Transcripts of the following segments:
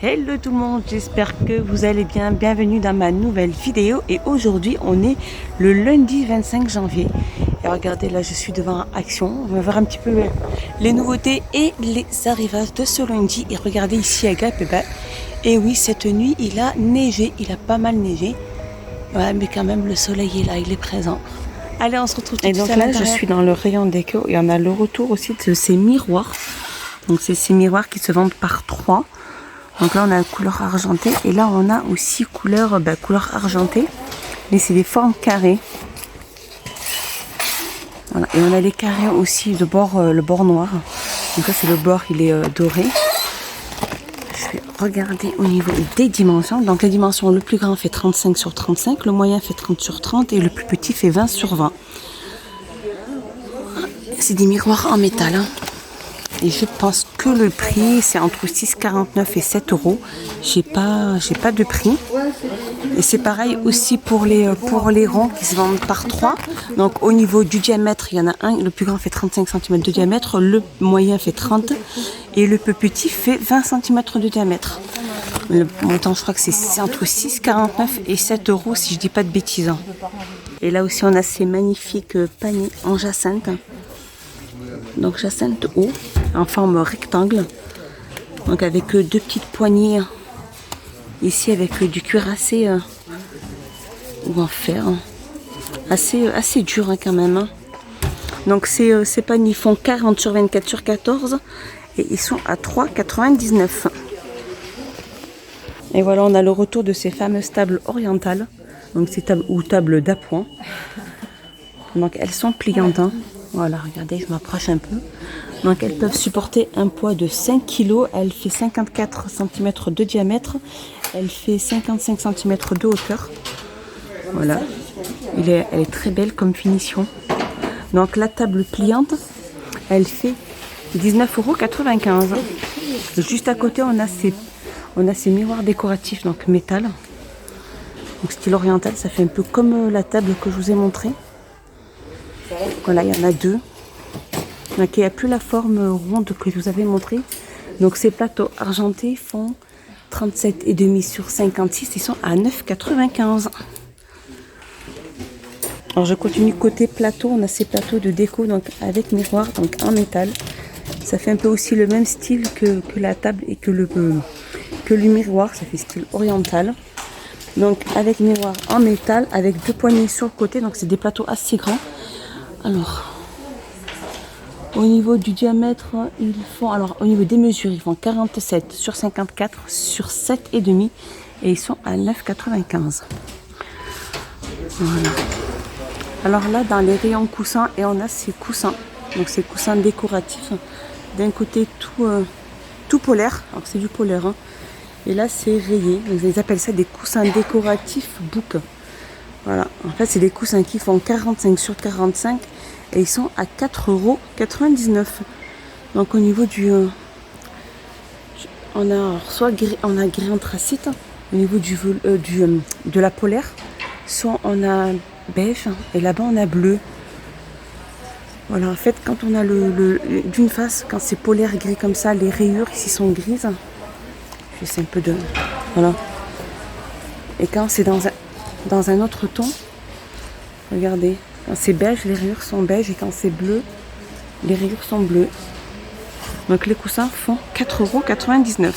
Hello tout le monde, j'espère que vous allez bien. Bienvenue dans ma nouvelle vidéo. Et aujourd'hui, on est le lundi 25 janvier. Et regardez, là, je suis devant Action. On va voir un petit peu les nouveautés et les arrivages de ce lundi. Et regardez ici à Gap, et oui, cette nuit, il a neigé. Il a pas mal neigé. Ouais, mais quand même, le soleil est là, il est présent. Allez, on se retrouve tout de suite. Et donc là, je suis dans le rayon déco. Et on a le retour aussi de ces miroirs. Donc, c'est ces miroirs qui se vendent par 3. Donc là, on a la couleur argentée. Et là, on a aussi couleur argentée. Mais c'est des formes carrées. Voilà. Et on a les carrés aussi de bord, le bord noir. Donc là, c'est le bord, il est doré. Je vais regarder au niveau des dimensions. Donc les dimensions, le plus grand fait 35 sur 35. Le moyen fait 30 sur 30. Et le plus petit fait 20 sur 20. C'est des miroirs en métal. Hein. Et je pense que le prix, c'est entre 6,49 et 7 euros. J'ai pas de prix. Et c'est pareil aussi pour les ronds qui se vendent par 3. Donc au niveau du diamètre, il y en a un. Le plus grand fait 35 cm de diamètre. Le moyen fait 30. Et le plus petit fait 20 cm de diamètre. Le montant, je crois que c'est entre 6,49 et 7 euros si je dis pas de bêtises. Et là aussi, on a ces magnifiques paniers en jacinthe. Donc jacinthe haut, en forme rectangle. Donc avec deux petites poignées ici avec du cuirassé ou en fer. Assez dur hein, quand même. Hein. Donc ces paniers font 40 sur 24 sur 14 et ils sont à 3,99. Et voilà, on a le retour de ces fameuses tables orientales. Donc ces tables ou tables d'appoint. Donc elles sont pliantes. Hein. Voilà, regardez, je m'approche un peu. Donc elles peuvent supporter un poids de 5 kg. Elle fait 54 cm de diamètre. Elle fait 55 cm de hauteur. Voilà. Elle est très belle comme finition. Donc la table pliante, elle fait 19,95 €. Juste à côté, on a ces miroirs décoratifs, donc métal. Donc style oriental, ça fait un peu comme la table que je vous ai montrée. Voilà, il y en a deux. Donc il n'y a plus la forme ronde que je vous avais montrée. Donc ces plateaux argentés font 37,5 sur 56. Ils sont à 9,95 €. Alors je continue côté plateau. On a ces plateaux de déco donc avec miroir, donc en métal. Ça fait un peu aussi le même style que la table et que le miroir. Ça fait style oriental. Donc avec miroir en métal, avec deux poignées sur le côté. Donc c'est des plateaux assez grands. Alors, au niveau du diamètre, au niveau des mesures, ils font 47 sur 54 sur 7,5 et ils sont à 9,95 €. Voilà. Alors là, dans les rayons coussins, et on a ces coussins, donc ces coussins décoratifs. D'un côté tout polaire, alors c'est du polaire, hein. Et là c'est rayé. Donc, ils appellent ça des coussins décoratifs book. Voilà, en fait c'est des coussins qui font 45 sur 45 et ils sont à 4,99 €. Donc au niveau on a gris anthracite au niveau de la polaire, soit on a beige et là-bas on a bleu. Voilà, en fait quand on a d'une face, quand c'est polaire gris comme ça, les rayures ici sont grises. J'essaie un peu de... Voilà. Et quand c'est dans un autre ton, regardez, quand c'est beige, les rayures sont beiges et quand c'est bleu, les rayures sont bleues. Donc les coussins font 4,99 €.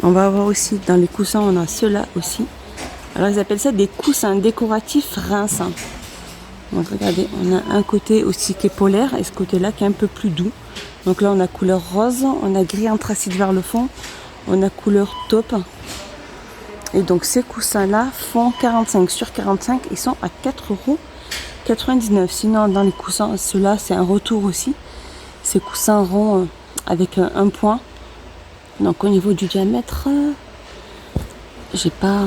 On va avoir aussi, dans les coussins, on a ceux-là aussi. Alors ils appellent ça des coussins décoratifs rinçants. Donc regardez, on a un côté aussi qui est polaire et ce côté-là qui est un peu plus doux. Donc là on a couleur rose, on a gris anthracite vers le fond, on a couleur taupe. Et donc ces coussins-là font 45 sur 45, ils sont à 4,99 €. Sinon dans les coussins, ceux-là c'est un retour aussi. Ces coussins ronds avec un point. Donc au niveau du diamètre, j'ai pas...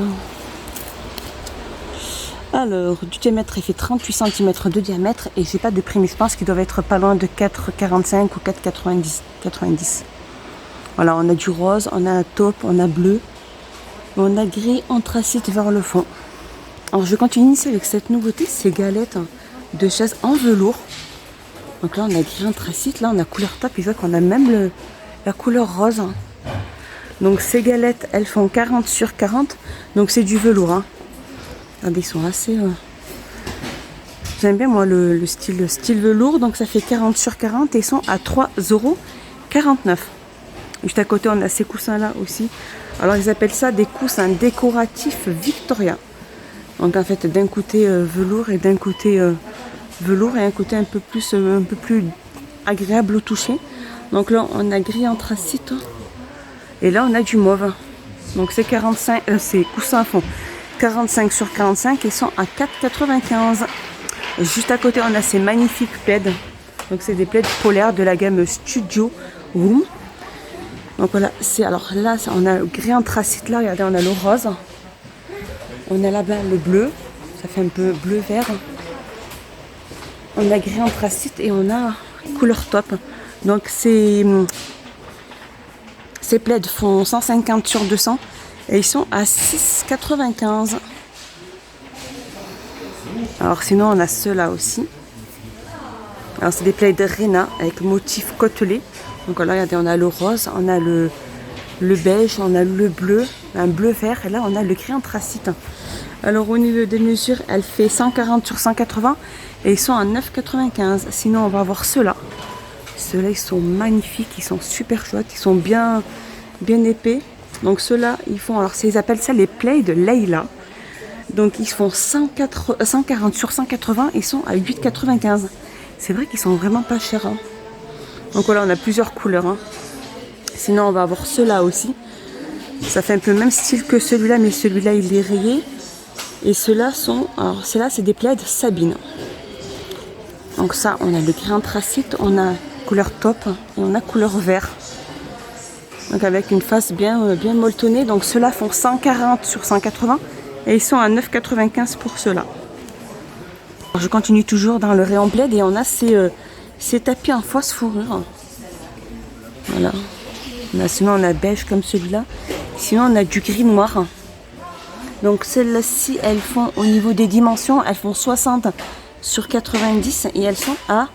Alors du diamètre il fait 38 cm de diamètre et j'ai pas de prix, mais je pense qu'ils doivent être pas loin de 4,45 ou 4,90. Voilà, on a du rose, on a taupe, on a bleu. On a gris anthracite vers le fond. Alors je continue ici avec cette nouveauté, ces galettes de chaise en velours. Donc là on a gris anthracite, là on a couleur top, il voit qu'on a même la couleur rose. Donc ces galettes, elles font 40 sur 40. Donc c'est du velours. Hein. Regardez, ils sont assez... J'aime bien moi le style velours. Donc ça fait 40 sur 40 et ils sont à 3,49 €. Juste à côté, on a ces coussins-là aussi. Alors ils appellent ça des coussins décoratifs Victoria. Donc en fait, d'un côté velours et d'un côté velours et un côté un peu plus agréable au toucher. Donc là, on a gris anthracite. Et là, on a du mauve. Donc ces 45, ces coussins font 45 sur 45 et sont à 4,95 €. Juste à côté, on a ces magnifiques plaids. Donc c'est des plaids polaires de la gamme Studio Room. Donc voilà, alors là, on a le gris anthracite là, regardez, on a le rose. On a là-bas le bleu, ça fait un peu bleu-vert. On a gris anthracite et on a couleur top. Donc ces plaids font 150 sur 200 et ils sont à 6,95 €. Alors sinon, on a ceux-là aussi. Alors c'est des plaids de Rena avec motif côtelé. Donc là, regardez, on a le rose, on a le beige, on a le bleu, un bleu vert, et là on a le gris anthracite. Alors au niveau des mesures, elle fait 140 sur 180 et ils sont à 9,95 €. Sinon, on va avoir ceux-là. Ceux-là, ils sont magnifiques, ils sont super chouettes, ils sont bien épais. Donc ceux-là, ils font, alors ils appellent ça les plaids de Leila. Donc ils font 140 sur 180, ils sont à 8,95 €. C'est vrai qu'ils sont vraiment pas chers. Hein. Donc voilà, on a plusieurs couleurs. Hein. Sinon, on va avoir ceux-là aussi. Ça fait un peu le même style que celui-là, mais celui-là, il est rayé. Et ceux-là sont... Alors, ceux-là, c'est des plaids Sabine. Donc ça, on a le gris anthracite, on a couleur top et on a couleur vert. Donc avec une face bien molletonnée. Donc ceux-là font 140 sur 180 et ils sont à 9,95 € pour ceux-là. Je continue toujours dans le rayon plaid et on a ces tapis en fausse fourrure. Voilà. Sinon on a beige comme celui-là. Sinon on a du gris noir. Donc celles-ci, elles font au niveau des dimensions, elles font 60 sur 90 et elles sont à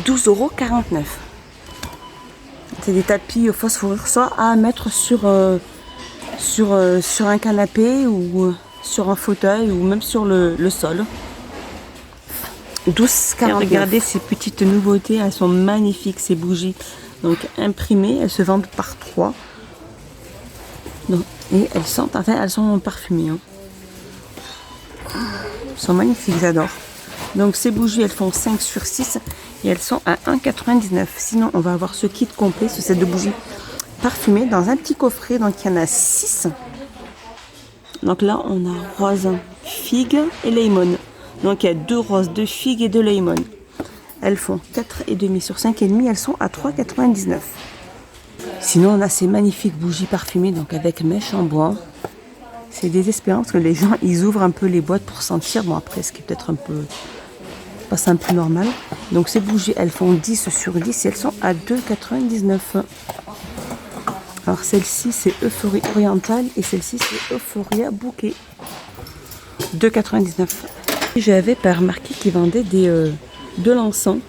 12,49 €. C'est des tapis fausse fourrure, soit à mettre sur un canapé ou sur un fauteuil ou même sur le sol. 12,49 €. Regardez ces petites nouveautés, elles sont magnifiques ces bougies. Donc imprimées, elles se vendent par 3. Donc, et elles sont parfumées. Hein. Elles sont magnifiques, j'adore. Donc ces bougies, elles font 5 sur 6 et elles sont à 1,99 €. Sinon, on va avoir ce kit complet, ce set de bougies parfumées dans un petit coffret. Donc il y en a 6. Donc là, on a rose, figue et lemon. Donc il y a 2 roses, 2 figues et 2 lemon. Elles font 4,5 sur 5,5. Elles sont à 3,99 €. Sinon, on a ces magnifiques bougies parfumées, donc avec mèche en bois. C'est désespérant parce que les gens, ils ouvrent un peu les boîtes pour sentir. Bon, après, ce qui est peut-être un peu... pas ça un peu normal. Donc ces bougies, elles font 10 sur 10 et elles sont à 2,99 €. Alors celle-ci, c'est Euphorie orientale et celle-ci, c'est Euphoria bouquet. 2,99 €. J'avais pas remarqué qu'ils vendaient de l'encens.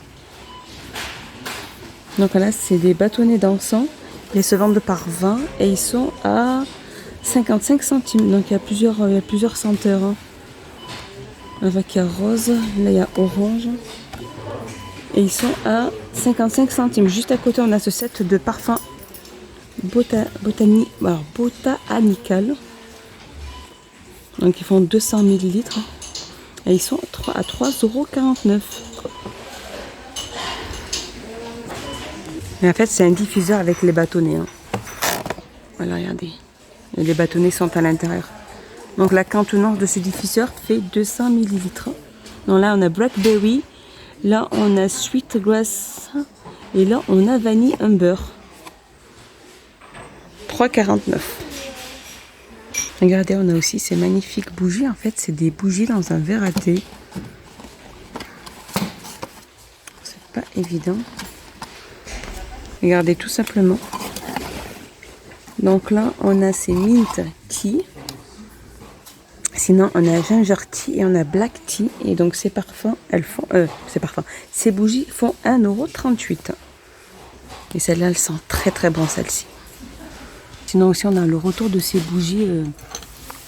Donc là, c'est des bâtonnets d'encens. Ils se vendent par 20 et ils sont à 55 centimes. Donc il y a plusieurs senteurs. Hein. Avec il y a rose, là il y a orange. Et ils sont à 55 centimes. Juste à côté, on a ce set de parfums botanical. Donc ils font 200 ml. Et ils sont à 3,49 €. Mais en fait, c'est un diffuseur avec les bâtonnets. Hein. Voilà, regardez. Et les bâtonnets sont à l'intérieur. Donc la contenance de ce diffuseur fait 200 ml. Donc là, on a Blackberry. Là, on a Sweetgrass. Et là, on a Vanille Amber. 3,49 €. Regardez, on a aussi ces magnifiques bougies. En fait, c'est des bougies dans un verre à thé. C'est pas évident. Regardez, tout simplement. Donc là, on a ces mint tea. Sinon, on a ginger tea et on a black tea. Et donc, ces parfums, ces bougies font 1,38 €. Et celle-là, elles sont très très bonnes, celle-ci. Sinon aussi, on a le retour de ces bougies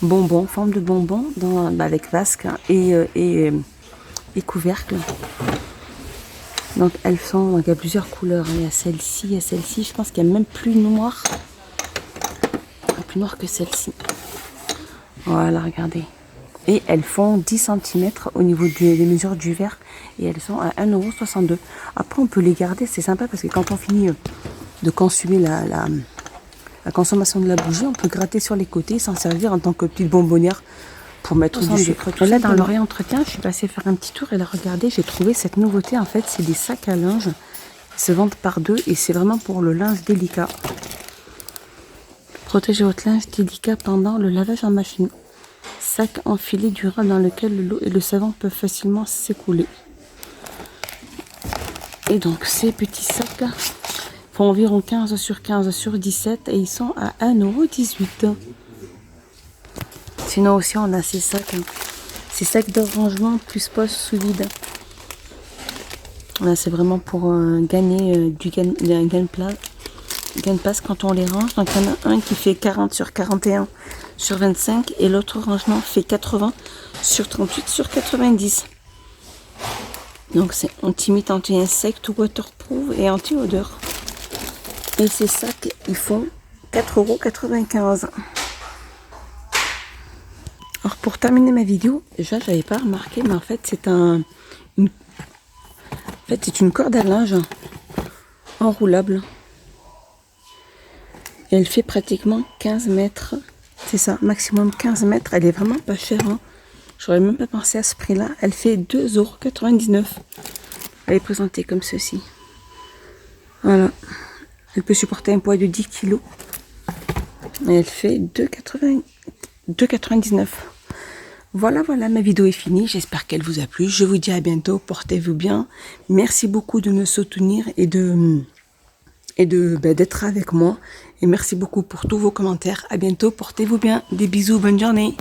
bonbons, forme de bonbons, avec vasque et couvercle. Donc elles sont, il y a plusieurs couleurs. Il y a celle-ci, je pense qu'il y a même plus noir. Plus noir que celle-ci. Voilà, regardez. Et elles font 10 cm au niveau des mesures du verre. Et elles sont à 1,62 €. Après, on peut les garder. C'est sympa parce que quand on finit de consommer la consommation de la bougie, on peut gratter sur les côtés et s'en servir en tant que petite bonbonnière pour mettre du sucre. Là, dans le réentretien, je suis passée faire un petit tour et là, regardez, j'ai trouvé cette nouveauté. En fait, c'est des sacs à linge. Ils se vendent par deux et c'est vraiment pour le linge délicat. Protégez votre linge délicat pendant le lavage en machine. Sac enfilé durable dans lequel l'eau et le savon peuvent facilement s'écouler. Et donc ces petits sacs font environ 15 sur 15 sur 17 et ils sont à 1,18 €. Sinon aussi on a ces sacs de rangement plus poche sous vide. Là c'est vraiment pour gagner du gain de place quand on les range. Donc il y en a un qui fait 40 sur 41 sur 25 et l'autre rangement fait 80 sur 38 sur 90. Donc c'est anti-mite, anti-insecte, waterproof et anti-odeur. Et ces sacs ils font 4,95 €. Alors pour terminer ma vidéo, déjà j'avais pas remarqué, mais en fait c'est une corde à linge enroulable. Et elle fait pratiquement 15 mètres. C'est ça, maximum 15 mètres. Elle est vraiment pas chère. Hein. J'aurais même pas pensé à ce prix-là. Elle fait 2,99 €. Elle est présentée comme ceci. Voilà. Elle peut supporter un poids de 10 kg. Et elle fait 2,99 €. Voilà, ma vidéo est finie. J'espère qu'elle vous a plu. Je vous dis à bientôt. Portez-vous bien. Merci beaucoup de me soutenir et d'être avec moi. Et merci beaucoup pour tous vos commentaires. À bientôt. Portez-vous bien. Des bisous. Bonne journée.